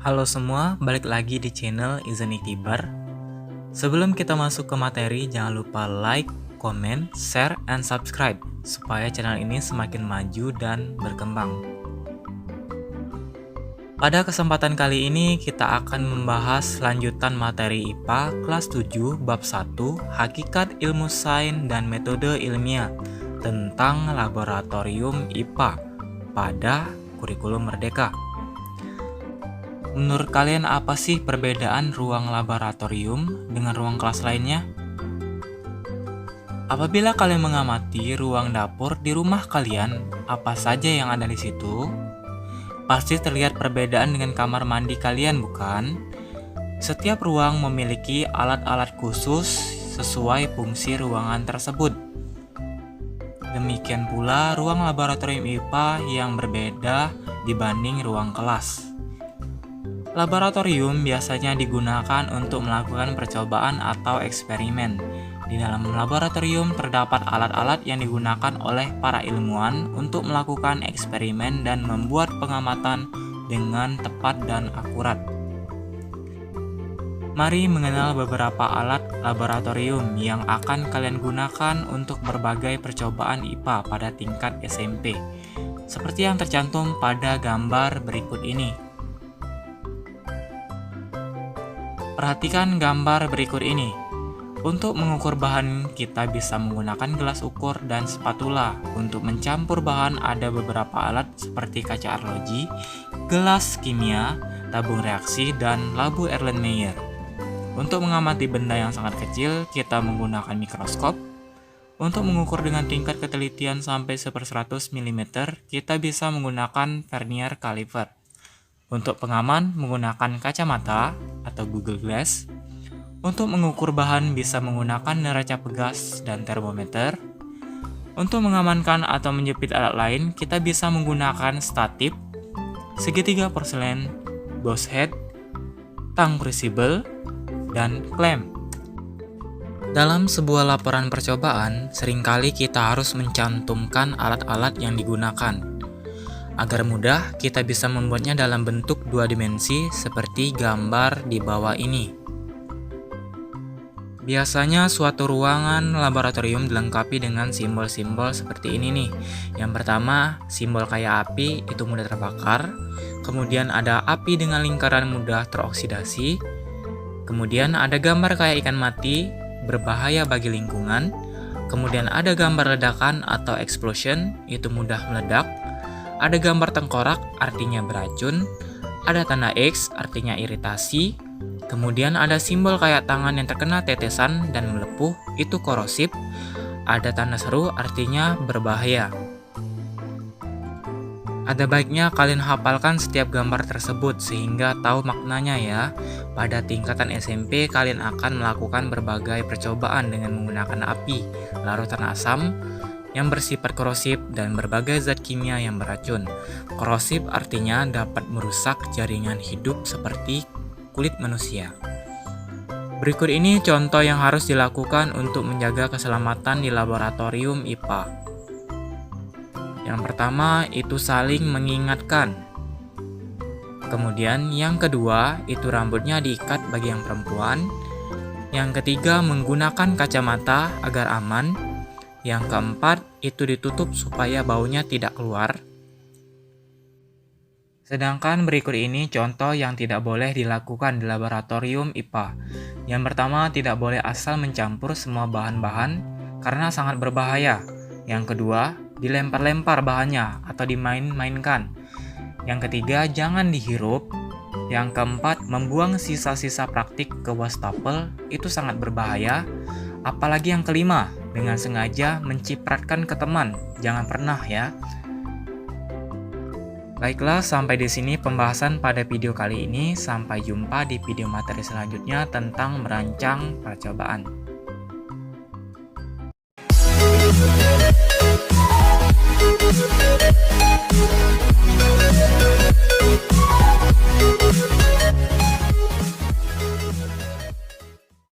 Halo semua, balik lagi di channel Izan Iktibar. Sebelum kita masuk ke materi, jangan lupa like, komen, share, and subscribe supaya channel ini semakin maju dan berkembang. Pada kesempatan kali ini kita akan membahas lanjutan materi IPA kelas 7 bab 1 Hakikat Ilmu Sains dan Metode Ilmiah tentang Laboratorium IPA pada kurikulum Merdeka. Menurut kalian apa sih perbedaan ruang laboratorium dengan ruang kelas lainnya? Apabila kalian mengamati ruang dapur di rumah kalian, apa saja yang ada di situ? Pasti terlihat perbedaan dengan kamar mandi kalian, bukan? Setiap ruang memiliki alat-alat khusus sesuai fungsi ruangan tersebut. Demikian pula ruang laboratorium IPA yang berbeda dibanding ruang kelas. Laboratorium biasanya digunakan untuk melakukan percobaan atau eksperimen. Di dalam laboratorium terdapat alat-alat yang digunakan oleh para ilmuwan untuk melakukan eksperimen dan membuat pengamatan dengan tepat dan akurat. Mari mengenal beberapa alat laboratorium yang akan kalian gunakan untuk berbagai percobaan IPA pada tingkat SMP, seperti yang tercantum pada gambar berikut ini. Perhatikan gambar berikut ini. Untuk mengukur bahan, kita bisa menggunakan gelas ukur dan spatula. Untuk mencampur bahan, ada beberapa alat seperti kaca arloji, gelas kimia, tabung reaksi, dan labu Erlenmeyer. Untuk mengamati benda yang sangat kecil, kita menggunakan mikroskop. Untuk mengukur dengan tingkat ketelitian sampai 1/100 mm, kita bisa menggunakan vernier caliper. Untuk pengaman, menggunakan kacamata atau Google Glass. Untuk mengukur bahan bisa menggunakan neraca pegas dan termometer. Untuk mengamankan atau menjepit alat lain, kita bisa menggunakan statip, segitiga porselen, Bose head, tang crucible, dan klem. Dalam sebuah laporan percobaan, seringkali kita harus mencantumkan alat-alat yang digunakan. Agar mudah, kita bisa membuatnya dalam bentuk dua dimensi seperti gambar di bawah ini. Biasanya suatu ruangan laboratorium dilengkapi dengan simbol-simbol seperti ini nih. Yang pertama, simbol kayak api itu mudah terbakar. Kemudian ada api dengan lingkaran mudah teroksidasi. Kemudian ada gambar kayak ikan mati, berbahaya bagi lingkungan. Kemudian ada gambar ledakan atau explosion, itu mudah meledak. Ada gambar tengkorak, artinya beracun. Ada tanda X, artinya iritasi. Kemudian ada simbol kayak tangan yang terkena tetesan dan melepuh, itu korosif. Ada tanda seru, artinya berbahaya. Ada baiknya kalian hafalkan setiap gambar tersebut sehingga tahu maknanya ya. Pada tingkatan SMP kalian akan melakukan berbagai percobaan dengan menggunakan api, larutan asam yang bersifat korosif, dan berbagai zat kimia yang beracun. Korosif artinya dapat merusak jaringan hidup seperti kulit manusia. Berikut ini contoh yang harus dilakukan untuk menjaga keselamatan di laboratorium IPA. Yang pertama itu saling mengingatkan. Kemudian yang kedua itu rambutnya diikat bagi yang perempuan. Yang ketiga menggunakan kacamata agar aman. Yang keempat itu ditutup supaya baunya tidak keluar. Sedangkan berikut ini contoh yang tidak boleh dilakukan di laboratorium IPA. Yang pertama, tidak boleh asal mencampur semua bahan-bahan karena sangat berbahaya. Yang kedua, dilempar-lempar bahannya atau dimain-mainkan. Yang ketiga, jangan dihirup. Yang keempat, membuang sisa-sisa praktik ke wastafel itu sangat berbahaya. Apalagi yang kelima, dengan sengaja mencipratkan ke teman. Jangan pernah ya. Baiklah, sampai di sini pembahasan pada video kali ini. Sampai jumpa di video materi selanjutnya tentang merancang percobaan.